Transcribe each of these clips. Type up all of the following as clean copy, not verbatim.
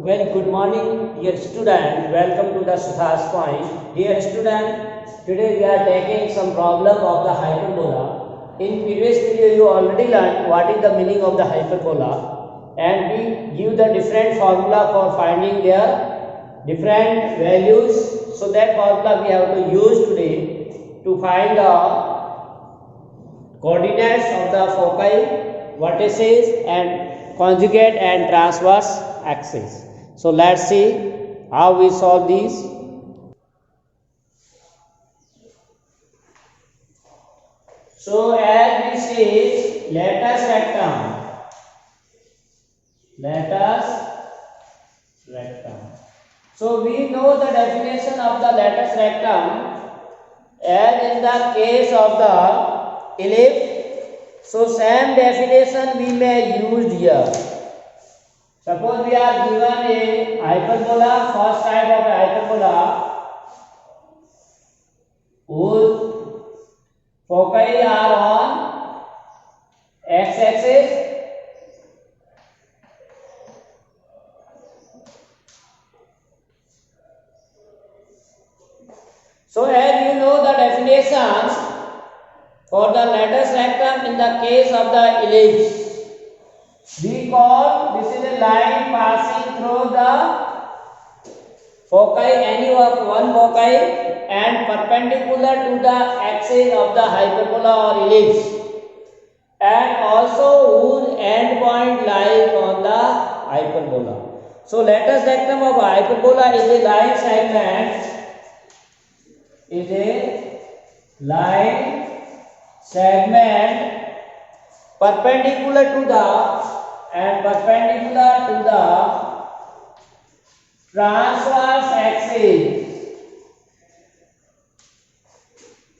Very good morning, dear student. Welcome to the Sudhas Point. Dear student, today we are taking some problem of the hyperbola. In previous video, you already learned what is the meaning of the hyperbola, and we give the different formula for finding their different values. So that formula we have to use today to find the coordinates of the foci, vertices, and conjugate and transverse axis. So let's see how we solve these. So as this is latus rectum. So we know the definition of the latus rectum as in the case of the ellipse. So same definition we may use here. Suppose we are given a hyperbola, first type of a hyperbola whose foci are on x-axis So as you know the definitions for the latus rectum in the case of the ellipse, we call this is a line passing through the foci, any of one foci, and perpendicular to the axis of the hyperbola or ellipse, and also whose end point lies on the hyperbola. So latus rectum of hyperbola is a line segment perpendicular to the transverse axis,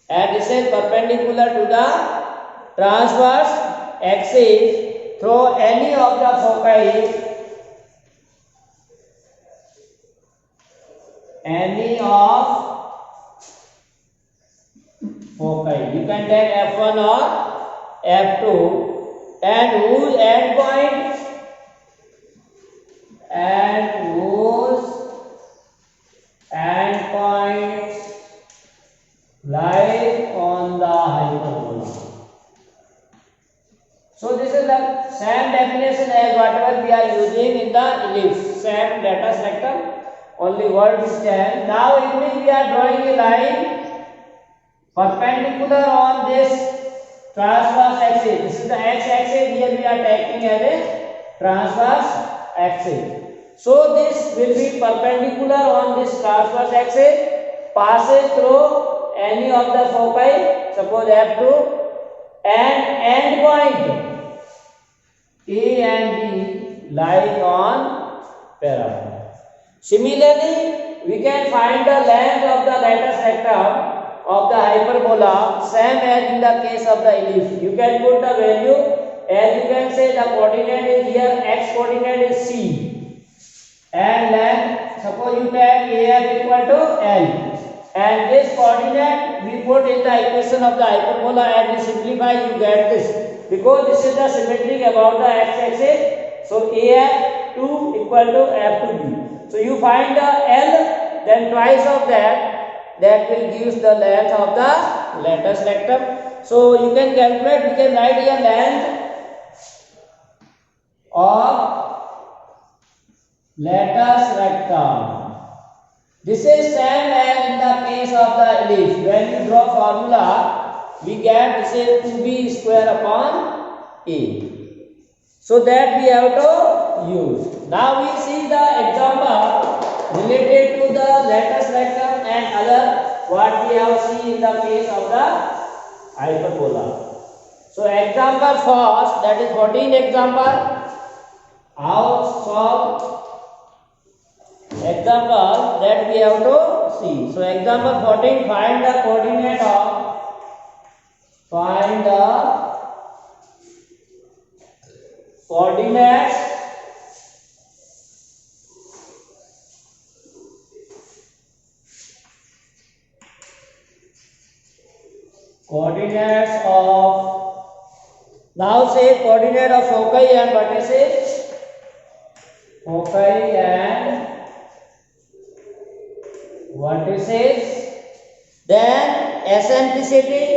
and this is perpendicular to the transverse axis through any of the foci, you can take F1 or F2, and whose end point lies on the hyperbola. So this is the same definition as whatever we are using in the ellipse, same latus rectum, only word is changed. Now if we are drawing a line perpendicular on this transverse axis, this is the x-axis, here we are taking as a transverse axis. So this will be perpendicular on this transverse axis, passes through any of the foci, suppose F2, and end point A and B lie on parabola. Similarly, we can find the length of the latus rectum of the hyperbola, same as in the case of the ellipse. You can put the value, as you can say the coordinate is here, x coordinate is C, and length, suppose you take AF equal to L, and this coordinate we put in the equation of the hyperbola, and we simplify, you get this, because this is the symmetric about the x-axis. So AF2 equal to F2B. So you find the L, then twice of that will give the length of the latus rectum. So you can calculate, we can write here length of latus rectum. This is same as in the case of the ellipse. When you draw formula, we get this is 2b square upon a. So that we have to use. Now we see the example related to the latus rectum and other what we have seen in the case of the hyperbola. So example first, that is 14 example. How solve example that we have to see. So example 14, find the coordinate coordinates of, now say coordinate of foci and vertices. foci and vertices. Then eccentricity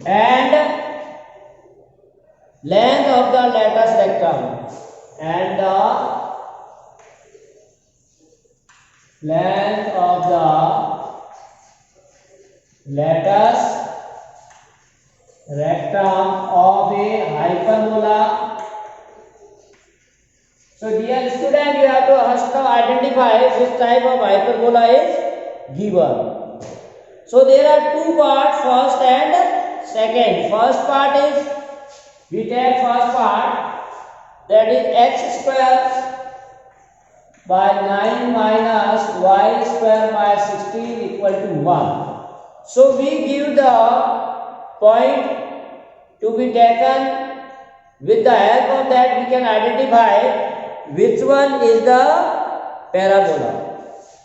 and length of the latus rectum and the length of the latus rectum of a hyperbola. So dear student, you have to first identify which type of hyperbola is given. So there are two parts, first and second. First part is, we take first part, that is x square by 9 minus y square by 16 equal to 1. So we give the point to be taken. With the help of that we can identify which one is the parabola.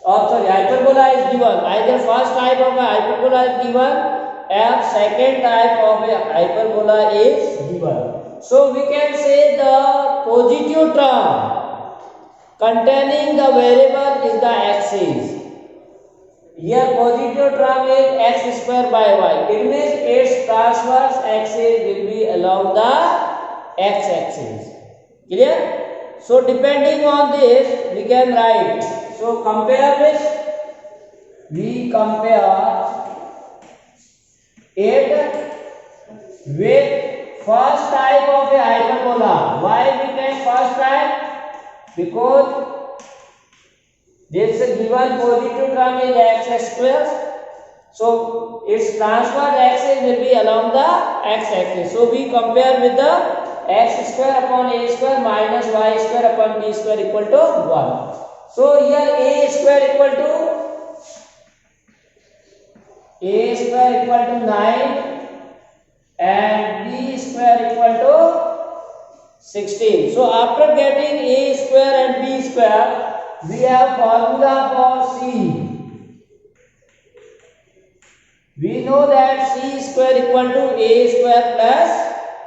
Hyperbola is given. Either first type of a hyperbola is given and second type of a hyperbola is given. So we can say the positive term containing the variable is the axis. Here positive term is x square by y. It means its transverse axis will be along the x-axis. Clear? So depending on this we can write. So compare this. We compare it with first type of a hyperbola. Why we take first type? Because this given positive term is x square. So its transverse axis will be along the x-axis. So we compare with the x square upon a square minus y square upon b square equal to 1. So here a square equal to 9 and b square equal to 16. So after getting a square and b square, we have formula for c. We know that c square equal to a square plus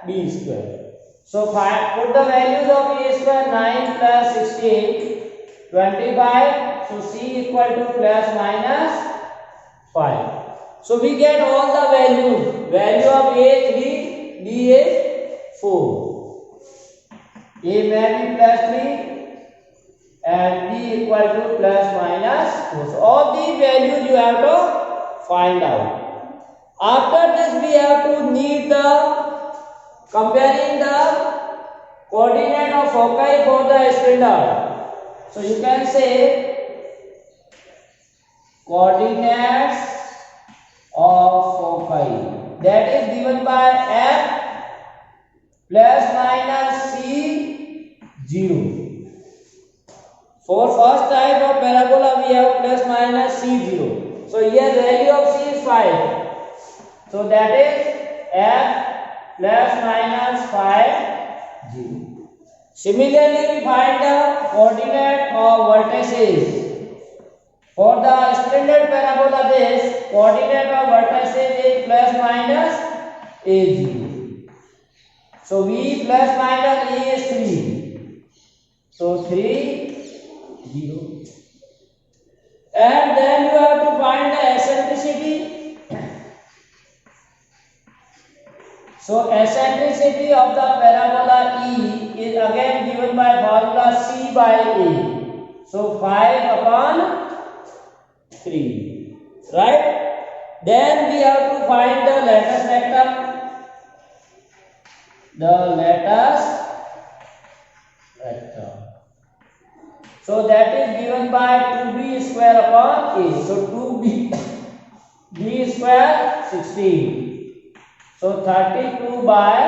b square. So put the values of a square, 9 plus 16, 25. So c equal to plus minus 5. So we get all the values. Value of a 3, b is 4. A may be plus 3 and b equal to plus minus 4. So all these values you have to find out. After this we have to need the comparing the coordinate of foci for the standard. So you can say coordinates of foci, that is given by f plus minus c 0. For first type of parabola we have plus minus c 0. So here value of c is 5. So that is f plus minus 5 0. Similarly we find the coordinate of vertices. For the standard parabola this coordinate of vertices is plus minus a 0. So v plus minus a is 3. So 3 0. And then you have to find the eccentricity. So eccentricity of the parabola E is again given by formula C by A. So 5 upon 3. Right? Then we have to find the latus rectum. The latus rectum. So that is given by 2b square upon A. So 2b square 16. So 32 by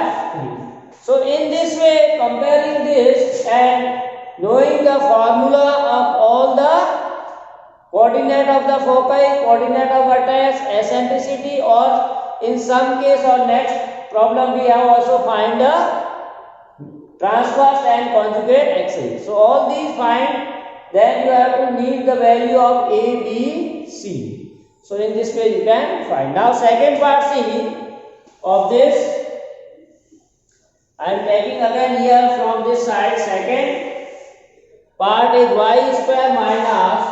3. So in this way, comparing this and knowing the formula of all the coordinate of the foci, coordinate of vertex, eccentricity, or in some case or next problem we have also find the transverse and conjugate axis. So all these find, then you have to need the value of A, B, C. So in this way you can find. Now second part C of this, I am taking again here from this side. Second part is y square minus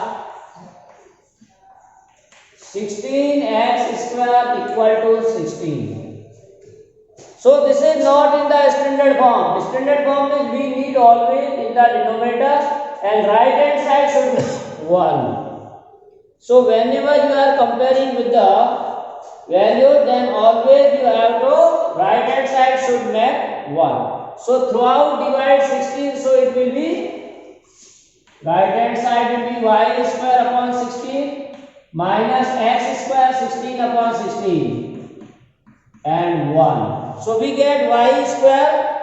16x square equal to 16. So this is not in the standard form. Standard form is we need always in the denominator and right hand side should be 1. So whenever you are comparing with the value, then always you have to right hand side should make 1. So throughout divide 16, so it will be right hand side will be y square upon 16 minus x square 16 upon 16 and 1. So we get y square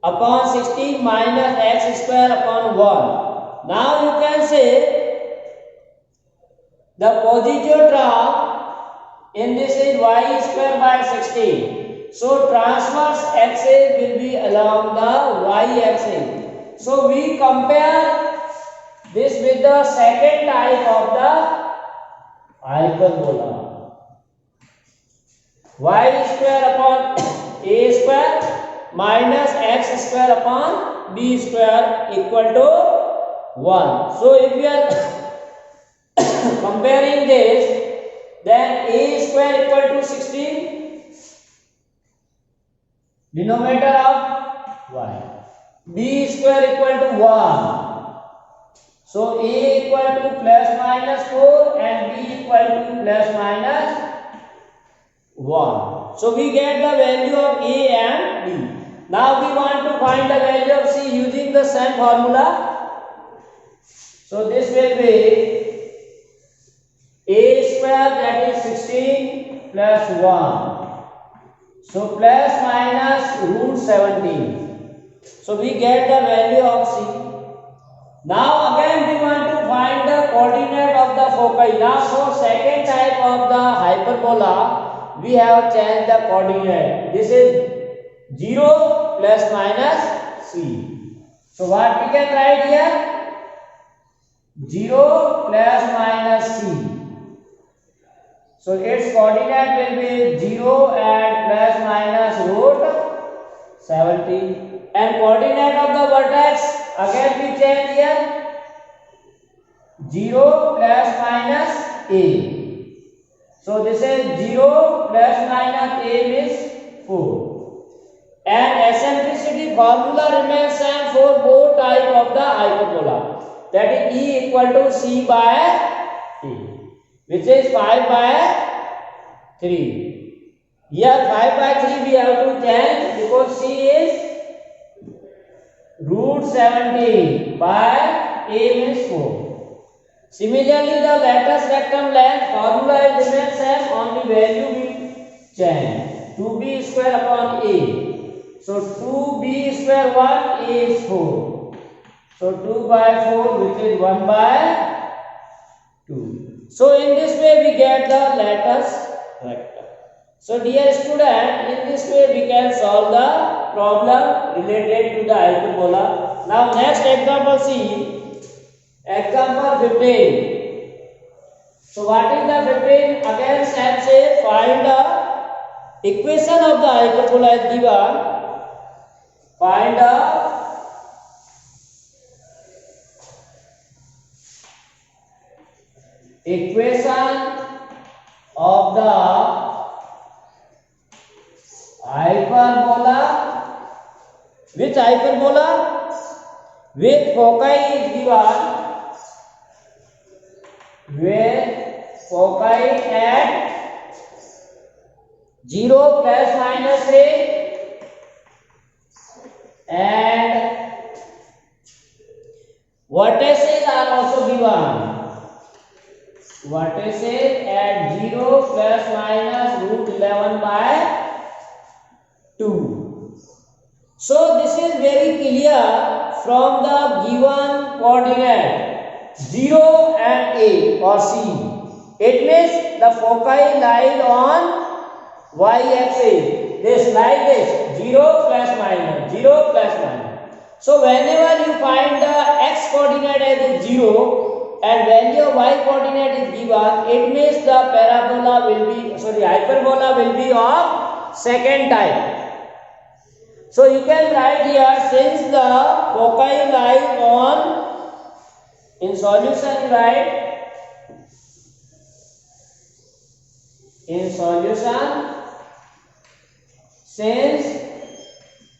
upon 16 minus x square upon 1. Now you can say the positive term in this is y square by 16. So transverse axis will be along the y axis. So we compare this with the second type of the hyperbola. Y square upon a square minus x square upon b square equal to 1. So if we are comparing this, then a square equal to 16, denominator of y, b square equal to 1. So a equal to plus minus 4 and b equal to plus minus 1. So we get the value of a and b. Now we want to find the value of c using the same formula. So this will be a square, that is 16 plus 1. So plus minus root 17. So we get the value of c. Now again we want to find the coordinate of the foci. Now for second type of the hyperbola, we have changed the coordinate. This is 0 plus minus c. So what we can write here? 0 plus minus c. So its coordinate will be 0 and plus minus root 17. And coordinate of the vertex, again we change here, 0 plus minus a. So this is 0 plus minus a is 4. And eccentricity formula remains same for both type of the hyperbola. That is E equal to c by a, which is 5 by 3. Here 5 by 3 we have to change because c is root 17 by a means 4. Similarly, the lattice rectum length formula is remains same, only value we change. 2b square upon a. So 2b square 1 a is 4. So 2 by 4 which is 1 by 2. So in this way we get the lattice rectum. So dear student, in this way we can solve the problem related to the hyperbola. Now next example see. Example 15. So what is the 15? Again same say find the equation of the hyperbola is given. Find the equation of the hyperbola. Which hyperbola? With foci is given. With foci at 0 plus minus a and vertices are also given. Vertices at 0 plus minus root 11 by 2. So this is very clear from the given coordinate 0 and a or c. It means the foci lie on y-axis. This like this 0 plus minus 0 plus minus. So whenever you find the x coordinate as 0 and value of y coordinate is given, it means the hyperbola will be of second type. So you can write here, since the foci lies on, in solution you write, in solution, since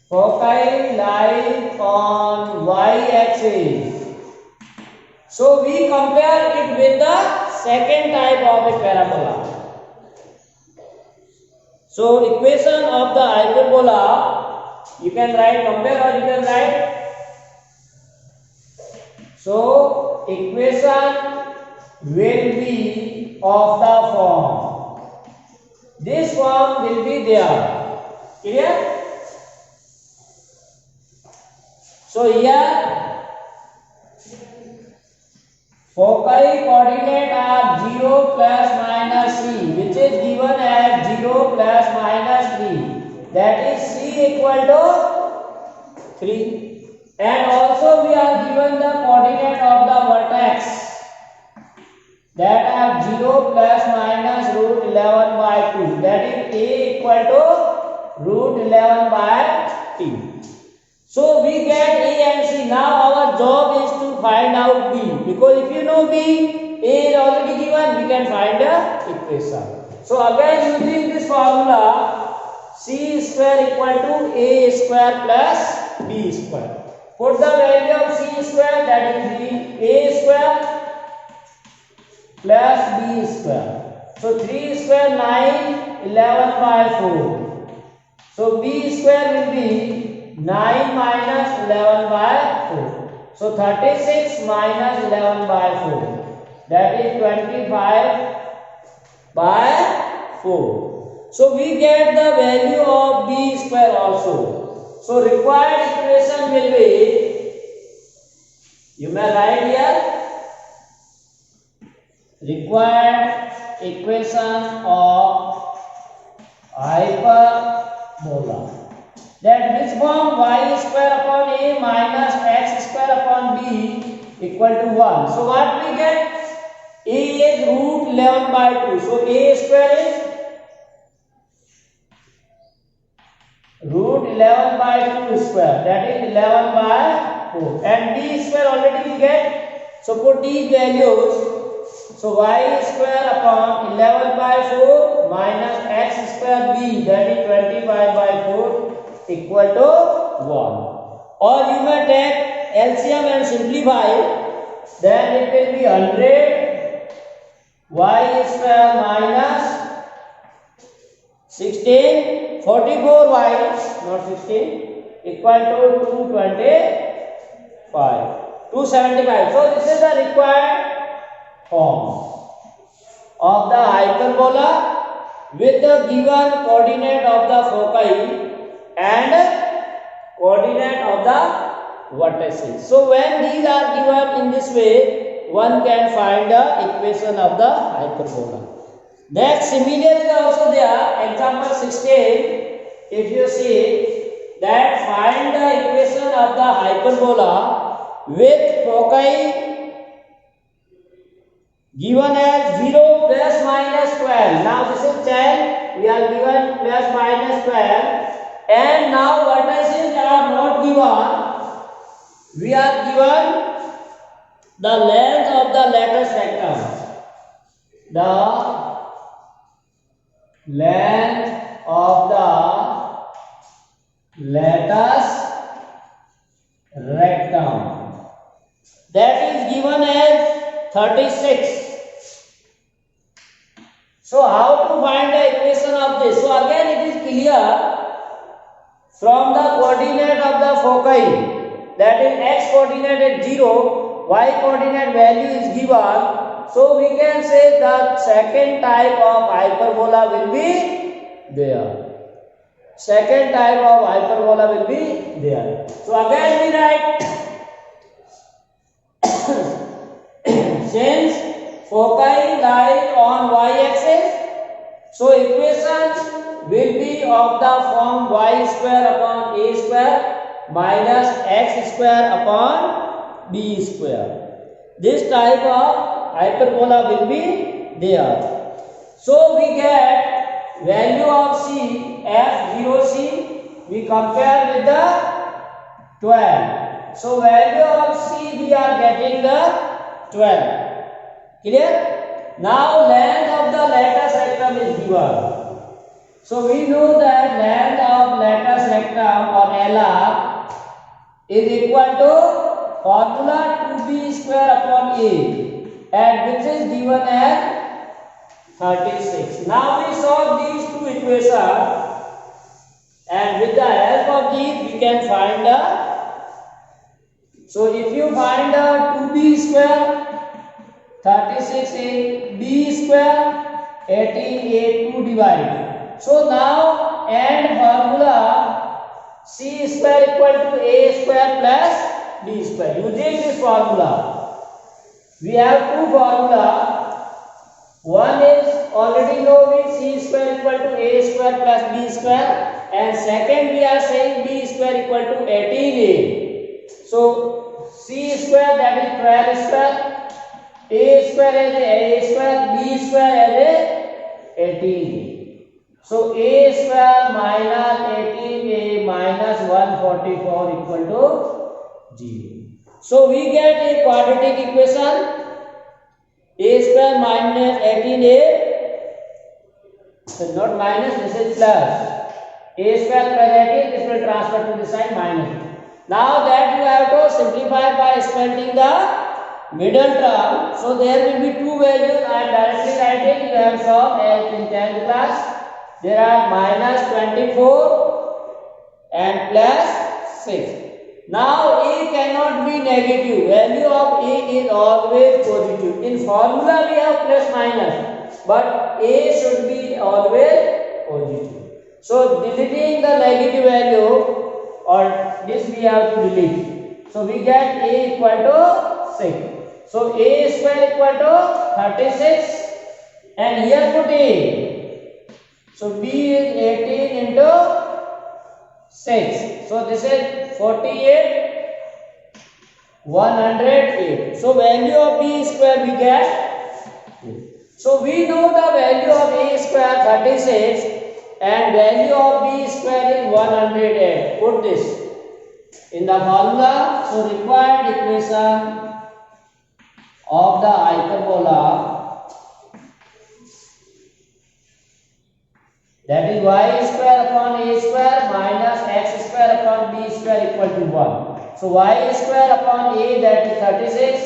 foci lies on y-axis, so we compare it with the second type of a parabola. So equation of the hyperbola, you can write, compare, or you can write, so equation will be of the form, this form will be there, clear? So here foci coordinate are 0 plus minus c, which is given as 0 plus minus 3, that is c equal to 3, and also we are given the coordinate of the vertex, that are 0 plus minus root 11 by 2, that is a equal to root 11 by 2. So we get A and C. Now our job is to find out B, because if you know B, A is already given, we can find the equation. So again using this formula, C square equal to A square plus B square. Put the value of C square, that is A square plus B square. So 3 square 9, 11 by 4. So B square will be 9 minus 11 by 4. So 36 minus 11 by 4. That is 25 by 4. So we get the value of B square also. So required equation will be, you may write here, required equation of hyperbola, that which form y square upon a minus x square upon b equal to 1. So what we get? A is root 11 by 2. So a square is root 11 by 2 square, that is 11 by 4. And b square already we get. So put these values. So y square upon 11 by 4 minus x square b, that is 25 by 4 equal to 1. Or you may take LCM and simplify, then it will be 100 y square minus 16, 44 y, not 16, equal to 225, 275. So this is the required form of the hyperbola with the given coordinate of the foci and coordinate of the vertices. So when these are given in this way, one can find the equation of the hyperbola. Next, similarly also there, example 16, if you see that find the equation of the hyperbola with foci given as 0 plus minus 12. Now this is 10, we are given plus minus 12. And now vertices are not given, we are given the length of the lattice rectum. The length of the lattice rectum, that is given as 36. So how to find the equation of this? So again it is clear. From the coordinate of the foci, that is x coordinate is 0, y coordinate value is given. So we can say the second type of hyperbola will be there. Second type of hyperbola will be there. So again we write, since foci lie on y-axis, so equation will be of the form y square upon a square minus x square upon b square. This type of hyperbola will be there. So we get value of c f 0c, we compare with the 12. So value of C we are getting the 12. Clear? Now length of the lattice rectum is given. So we know that length of lattice rectum or LR is equal to formula 2b square upon A, and which is given as 36. Now we solve these two equations, and with the help of these we can find the. So if you find the 2b square, 36 a, b square, 18a, 2 divide. So now and formula c square equal to a square plus b square. Using this formula, we have two formula. One is already know with c square equal to a square plus b square, and second we are saying b square equal to 18a. So c square, that is 12 square, a square as a square, b square as a 18a. So a square minus 18a minus 144 equal to 0. So we get a quadratic equation. A square minus 18a, so not minus, this is plus. A square plus 18, this will transfer to the side minus. Now that you have to simplify by expanding the middle term. So there will be two values. I am directly writing. You have solved as in 10th class. There are minus 24 and plus 6. Now A cannot be negative. Value of A is always positive. In formula we have plus minus, but A should be always positive. So deleting the negative value, or this we have to delete. So we get A equal to 6. So A square equal to 36, and here put A. So B is 18 into 6. So this is 48, 108. So value of B square we get. So we know the value of A square 36 and value of B square is 108. Put this in the formula. So required equation of the hyperbola, that is y square upon a square minus x square upon b square equal to 1. So y square upon a, that is 36,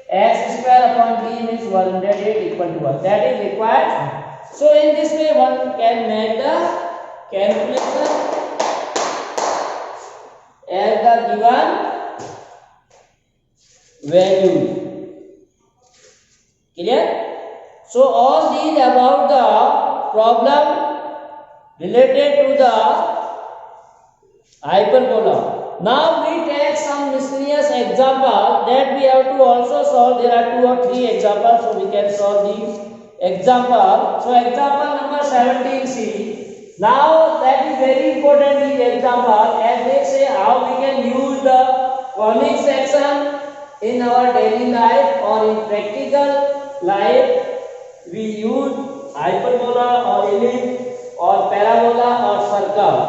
x square upon b means 108 equal to 1. That is required. So in this way one can make the calculation as the given value. Clear? So all these about the problem related to the hyperbola. Now we take some miscellaneous example that we have to also solve. There are 2 or 3 examples, so we can solve these example. So example number 17c. Now that is very important, these example, as they say how we can use the conic section in our daily life or in practical life. We use hyperbola or ellipse or parabola or circle.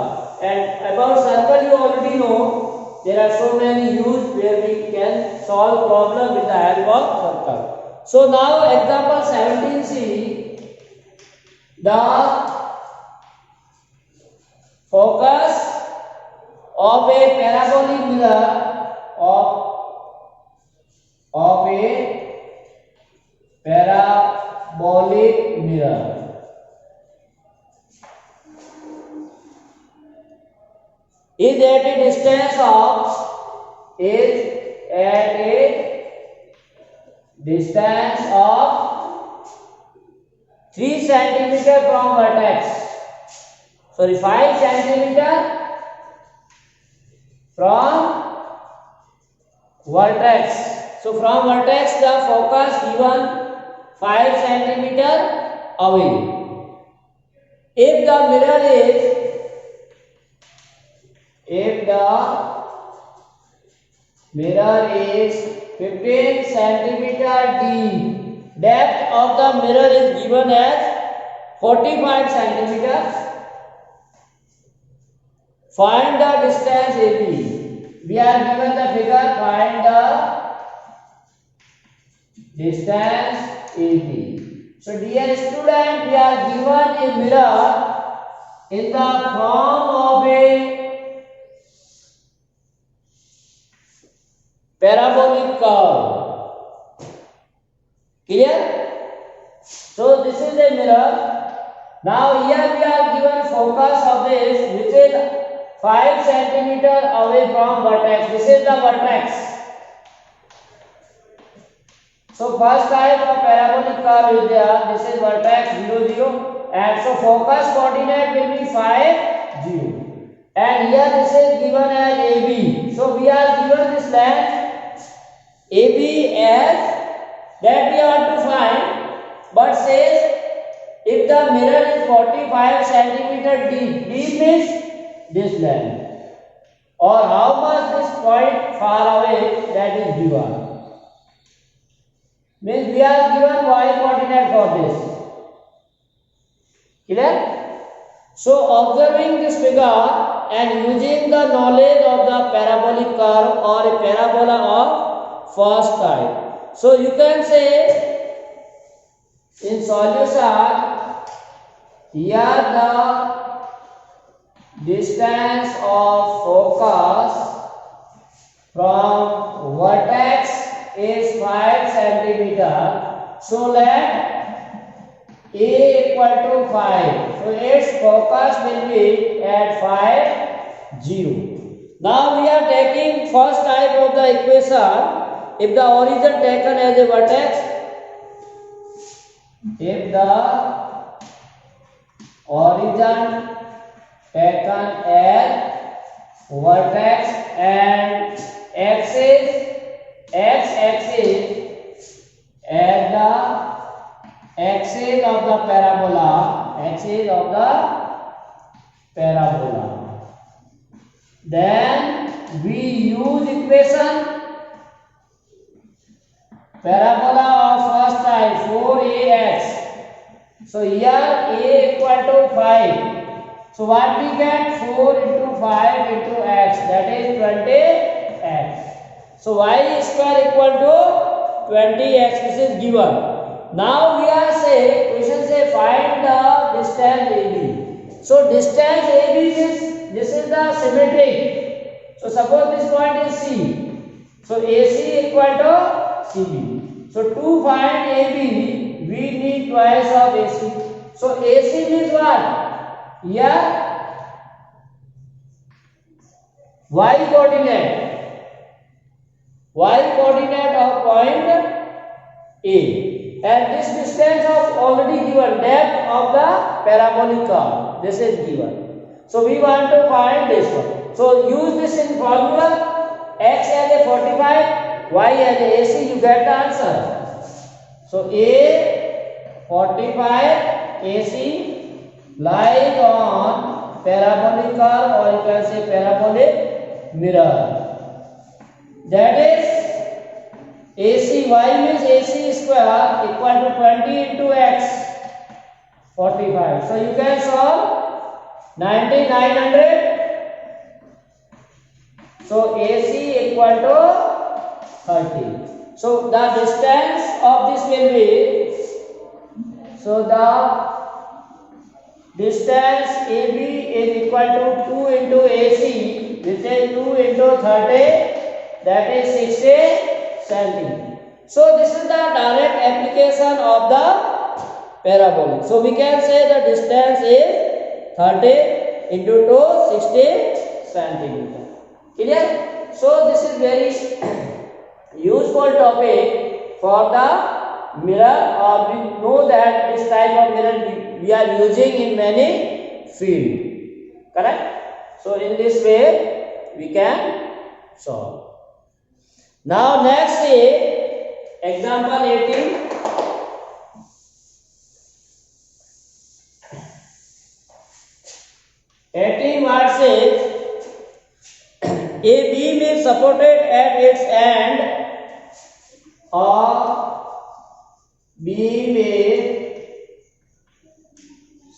And about circle you already know, there are so many use where we can solve problem with the help of circle. So now example 17c, the focus of a parabolic mirror of a parabolic mirror is at a distance of 3 centimeter from vertex. Sorry, 5 centimeter from vertex. So from vertex the focus given 5 centimeter away. If the mirror is 15 centimeter deep, depth of the mirror is given as 45 centimeters. Find the distance AB. We are given the figure. Find the distance AB. So dear student, we are given a mirror in the form of a parabolic curve. Clear? So this is a mirror. Now here we are given focus of this, which is 5 centimeter away from vertex. This is the vertex. So first type of parabolic curve is there. This is vertex 0, 0, and so focus coordinate will be 5, 0. And here this is given as AB. So we are given this length AB as that we want to find, but says if the mirror is 45 centimeter deep, deep means this length, or how much this point far away, that is given. Means we are given y coordinate for this. Clear? So observing this figure and using the knowledge of the parabolic curve or a parabola of first type, so you can say in solution, here the distance of focus from vertex is 5 centimeter. So let A equal to 5. So its focus will be at 5, 0. Now we are taking first type of the equation. If the origin taken as a vertex, if the origin taken as vertex and x-axis as the axis of the parabola, then we use equation parabola of first type 4ax. So here a equal to 5. So what we get? 4 into 5 into x, that is 20x. So y square equal to 20x. This is given. Now we are question say find the distance AB. So distance AB is, this is the symmetric. So suppose this point is C. So AC equal to CB. So to find AB, we need twice of AC. So AC means what? Here y coordinate of point A, and this distance of already given, depth of the parabolic curve, this is given. So we want to find this one. So use this in formula. X as a 45, y as a AC, you get the answer. So A 45 AC lies on parabolic curve, or you can say parabolic mirror. That is AC, y means AC square equal to 20 into x 45. So you can solve 9900. So AC equal to 30. So the distance of this will be, so the distance AB is equal to 2 into AC, which is 2 into 30, that is 60 centimeter. So this is the direct application of the parabolic. So we can say the distance is 30 into 2, 60 centimeter. Clear? So this is very useful topic for the mirror, or we know that this type of mirror we are using in many fields. Correct? So in this way we can solve. Now next is example 18. What says a beam is supported at its end, or beam is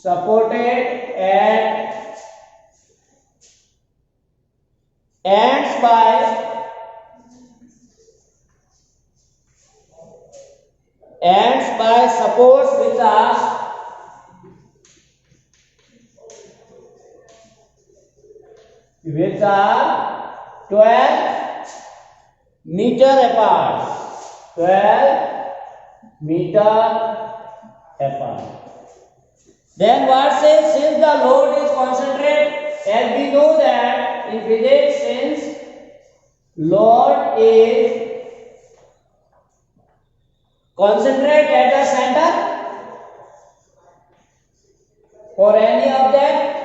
supported at stands by supports which are 12 meter apart. 12 meter apart. Then what says, since the load is concentrated, as we know that in physics, since load is concentrated at the center for any object,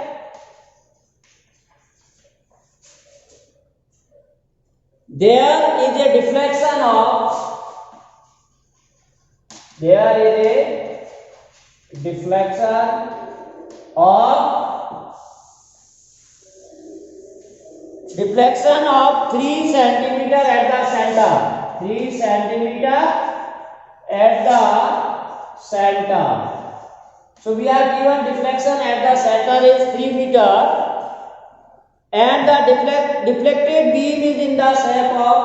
there is a deflection of 3 centimeter at the center. 3 centimeter at the center. So we are given deflection at the center is 3 meter. And the deflected beam is in the shape of,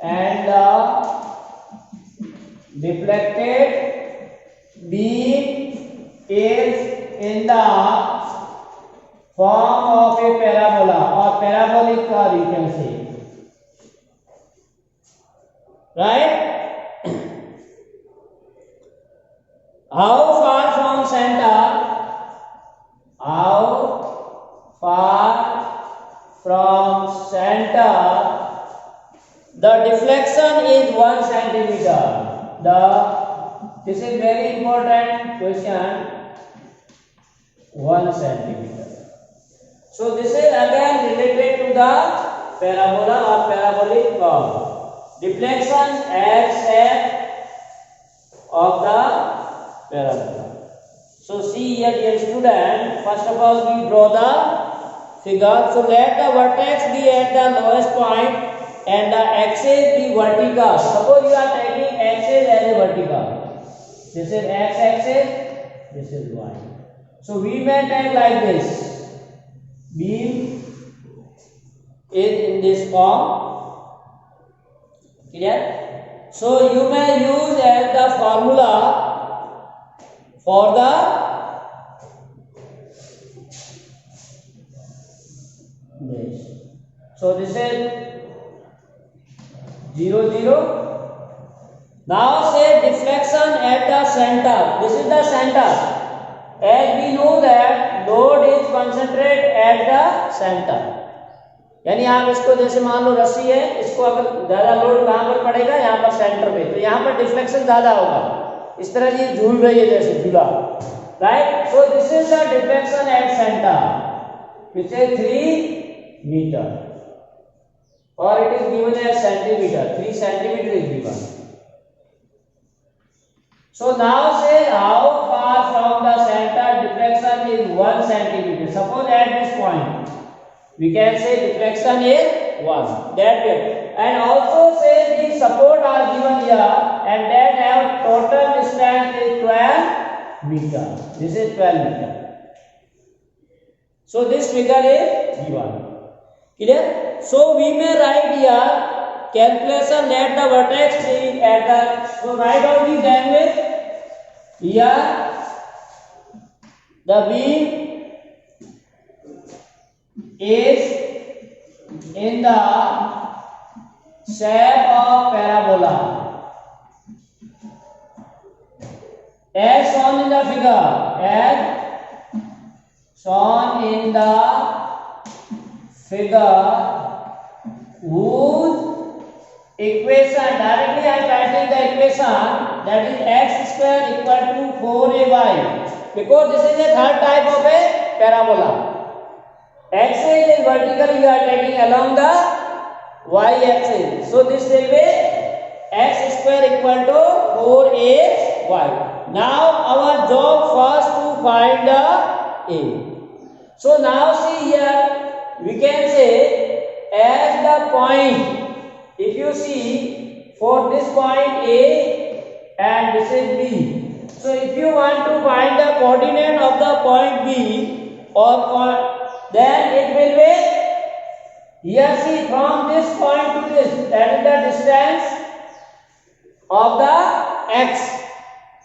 and the deflected beam is in the form of a parabola or parabolic curve, you can say, right? How far from center? How far from center the deflection is 1 centimeter. This is very important question. 1 centimeter. So this is again related to the parabola or parabolic curve. Deflection as shape of the parabola. So see here, dear student, first of all we draw the figure. So let the vertex be at the lowest point and the axis be vertical. Suppose you are taking axis as a vertical. This is x axis, this is y. So we may take like this. Beam is in this form. Clear? So you may use as the formula for this. So this is 0, 0. Now say deflection at the center. This is the center. As we know that load is concentrated at the center. यानी आप इसको जैसे मान लो रस्सी है, इसको अगर ज्यादा लोड कहाँ पर पड़ेगा, यहाँ पर सेंटर पे, तो यहाँ पर डिफ्लेक्शन ज्यादा होगा. इस तरह ये झूल रही है जैसे झूला, right. So this is the deflection at centre which is 3 meter or it is given as centimeter. 3 centimeter is given. So now say how far from the center deflection is 1 centimeter. Suppose at this point we can say deflection is 1. That way. And also say the support are given here and that have total distance is 12 meter. This is 12 meter. So this figure is given. Clear? So we may write here calculation let the vertex be at the. So write out the language here. The beam is in the shape of parabola as shown in the figure, as shown in the figure, whose equation directly I am writing the equation, that is x square equal to 4ay, because this is a third type of a parabola. Axis is vertically we are taking along the y axis, so this will be x square equal to 4ay. Now our job first to find the a. So now see here, we can say as the point, if you see for this point A and this is B. So if you want to find the coordinate of the point B or then it will be here, see from this point to this, that is the distance of the x,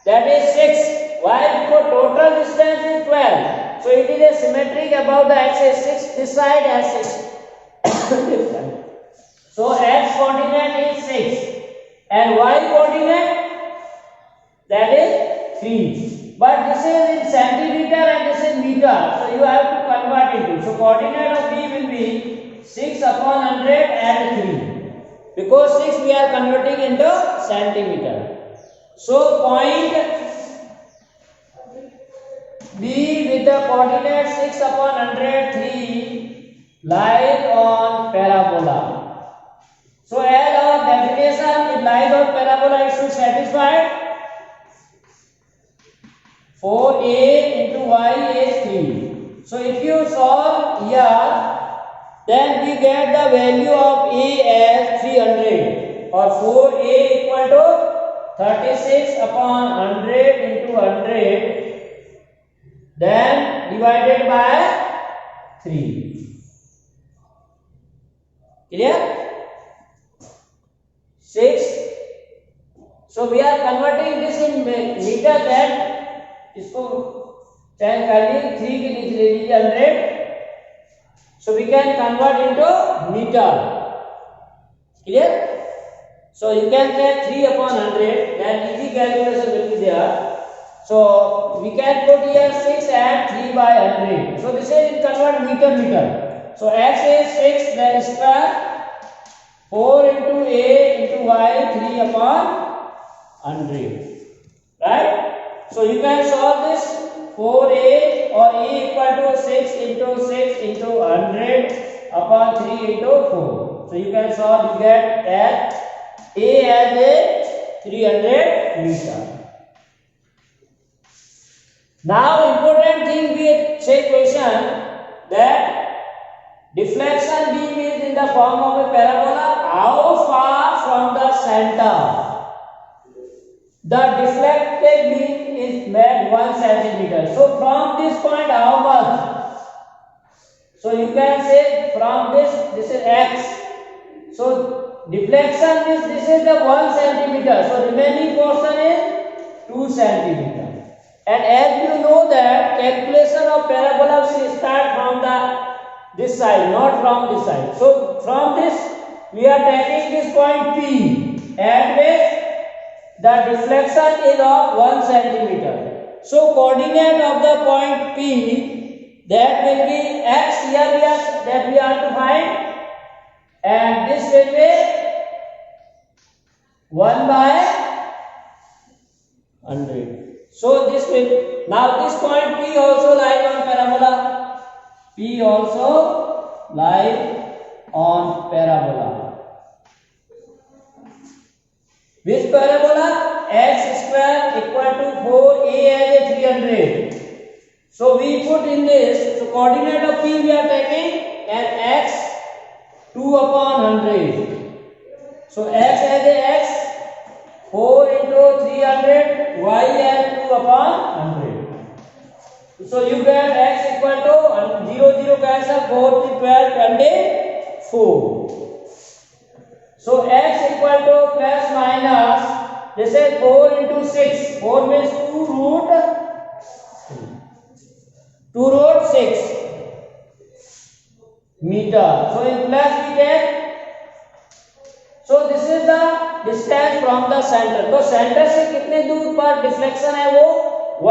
that is 6. Why? Because total distance is 12. So it is a symmetric about the axis. 6 this side and 6 this side. So x coordinate is 6 and y coordinate, that is 3. But this is in centimeter and this is meter. So you have to convert into. So coordinate of B will be 6 upon 100 and 3. Because 6 we are converting into centimeter. So point B with the coordinate 6 upon 100, 3 lies on parabola. So as our definition, it lies on parabola, it should satisfy 4a into y is 3. So if you solve here, then we get the value of a as 300 or 4a equal to 36 upon 100 into 100, then divided by 3. Clear? 6. So we are converting this in meter, that इसको change कर लिए, 3 के नीचे ले लीजिए 100. So we can convert into meter. Clear? So you can say 3 upon 100, then easy calculation will be there. So we can put here 6 and 3 by 100. So this is convert meter. So x is 6, then square 4 into a into y 3 upon 100. Right? So you can solve this 4a or a equal to 6 into 6 into 100 upon 3 into 4. So you can solve, you get that a as a 300 meter. Now important thing we say question that deflection beam is in the form of a parabola. How far from the center the deflected beam is made 1 centimeter. So from this point how much? So you can say from this is x. So deflection is, this is the 1 centimeter. So remaining portion is 2 centimeter. And as you know that calculation of parabola will start from this side, not from this side. So from this we are taking this point P, at which the deflection is of 1 centimeter. So coordinate of the point P, that will be x, here we are to find, and this will be 1 by 100. So this will, now this point P also lies on parabola. P also lies on parabola. Which parabola? X square equal to 4a as a 300. So we put in this, so coordinate of P we are taking, and x 2 upon 100. So x as a x 4 into 300, y as 2 upon 100. So you get x equal to 0 0 cancel, 4 to 12 24. So x equal to plus minus, this is 4 into 6. 4 means 2 root 6 meter. So in plus we get, so this is the distance from the center. तो centre से कितने दूर पर deflection है वो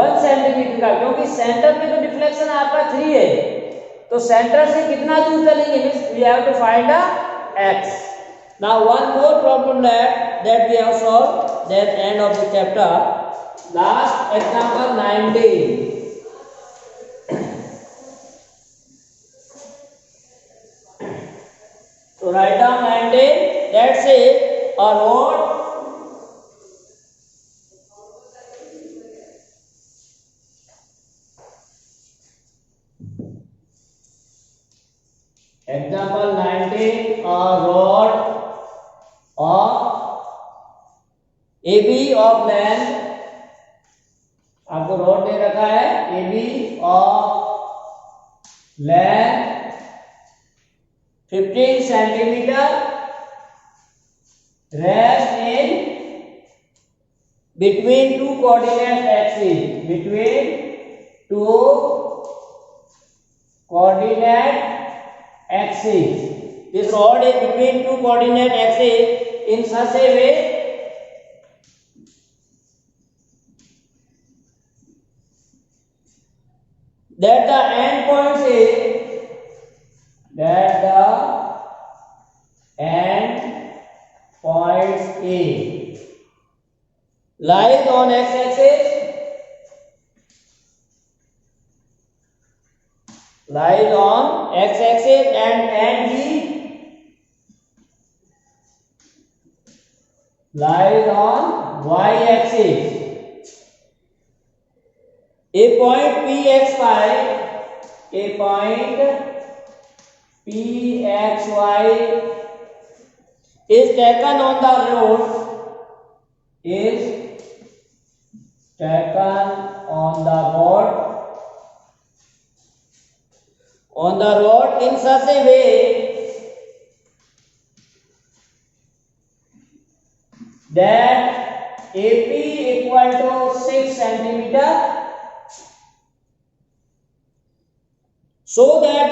1 centimetre का, क्योंकि centre पे तो डिफ्लेक्शन आपका 3 है, तो सेंटर से कितना दूर चलेंगे, means we have to find the x. Now one more problem that we have solved, then end of the chapter. Last example 9D. So write down 9D. That's it. A road example 19, a rod of AB of length, आपको rod दे रखा है AB of length 15 centimeter, rest in between two coordinate axes, between two coordinate axes. This rod is between two coordinate axes in such a way that the end points A lies on x-axis, and B lies on y-axis. A point PXY is taken on the road, in such a way that AP equal to 6 centimeter, so that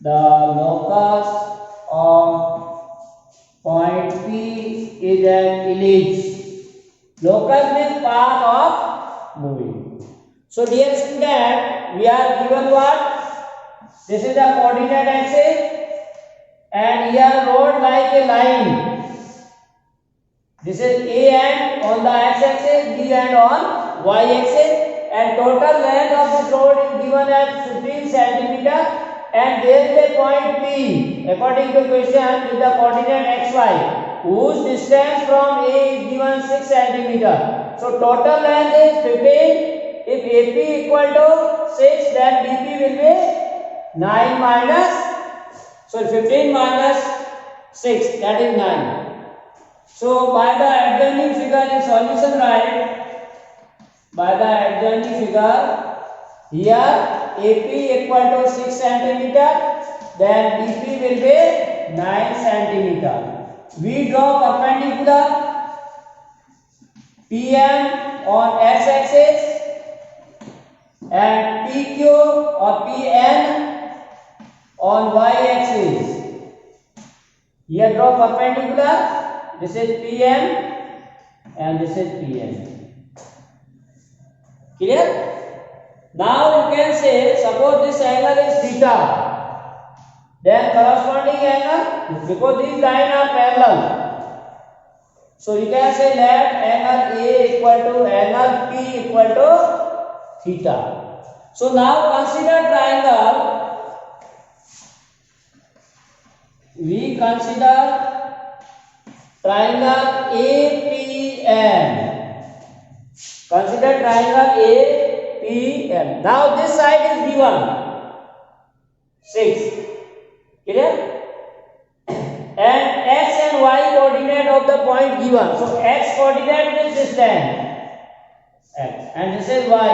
the locus of point P is an ellipse. Locus means path of moving. So dear student, we are given what? This is the coordinate axis, and here road like a line. This is A end on the x-axis, B end on y-axis, and total length of this road is given as 15 centimeter, and there is a point P according to question with the coordinate xy, whose distance from A is given 6 centimeter. So total length is 15. If AP equal to 6, then BP will be 15 minus 6, that is 9. So by the adjoining figure in solution, write by the adjoining figure here AP equal to 6 centimeter, then BP will be 9 centimeter. We draw perpendicular PM on x-axis and PQ or PN on y-axis. Here draw perpendicular. This is PM and this is PN. Clear? Now you can say, suppose this angle is theta, then corresponding angle, because these lines are parallel, so you can say let angle A equal to angle P equal to theta. So now consider triangle. We consider triangle APN. Consider triangle APN. Now this side is given 6. Clear? And x and y coordinate of the point given. So x coordinate is this line, x, and this is y.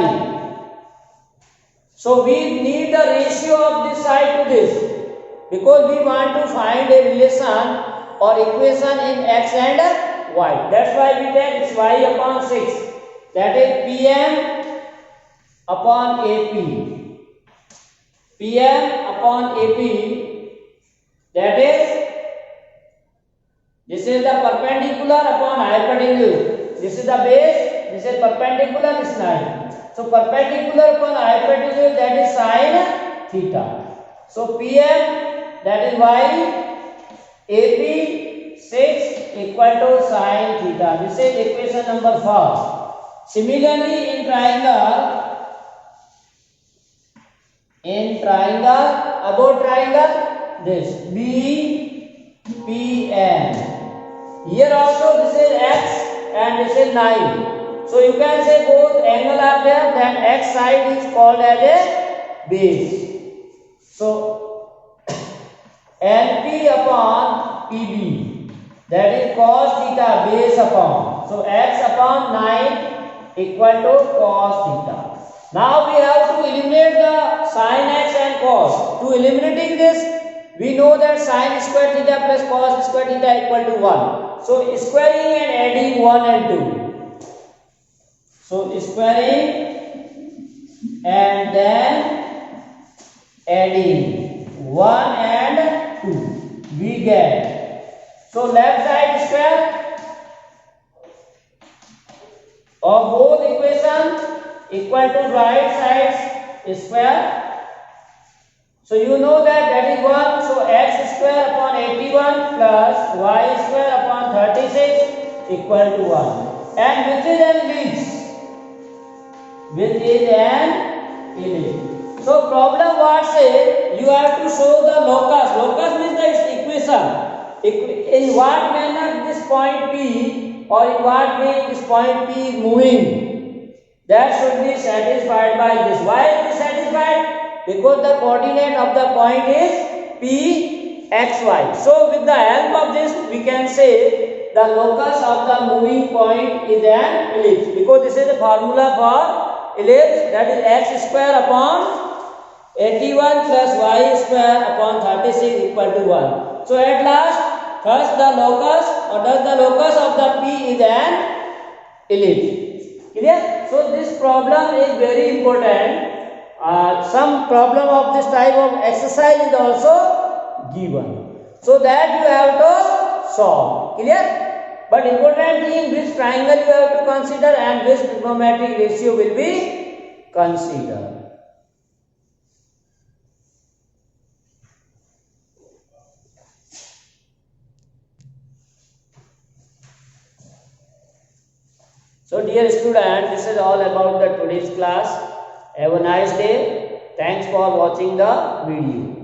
So we need the ratio of this side to this, because we want to find a relation or equation in x and y. That's why we take this y upon 6. That is PM upon AP. PM upon AP. That is, this is the perpendicular upon hypotenuse. This is the base. This is perpendicular. This line. So perpendicular upon hypotenuse, that is sin theta. So PM, that is y, AP 6 equal to sin theta. This is equation number 4. Similarly, in triangle, above triangle, this BPN. Here also this is x and this is 9. So you can say both angle are there, then x side is called as a base. So LP upon PB, that is cos theta base upon. So x upon 9 equal to cos theta. Now we have to eliminate the sin x and cos. To eliminating this, We know that sin square theta plus cos square theta equal to 1. So squaring and adding 1 and 2. So squaring and then adding 1 and 2. We get. So left side square of both equations equal to right side square. So you know that is 1. So x square upon 81 plus y square upon 36 equal to 1. And which is an ellipse? Which is an ellipse. So problem what says? You have to show the locus. Locus means the equation. In what manner this point P or in what way this point P is moving. That should be satisfied by this. Why is it satisfied? Because the coordinate of the point is P, x, y. So with the help of this we can say the locus of the moving point is an ellipse. Because this is the formula for ellipse, that is x square upon 81 plus y square upon 36 equal to 1. So at last, thus the locus of the P is an ellipse. Clear? So this problem is very important. Some problem of this type of exercise is also given. So that you have to solve. Clear? But important thing, which triangle you have to consider and which trigonometric ratio will be considered. So dear student, this is all about the today's class. Have a nice day. Thanks for watching the video.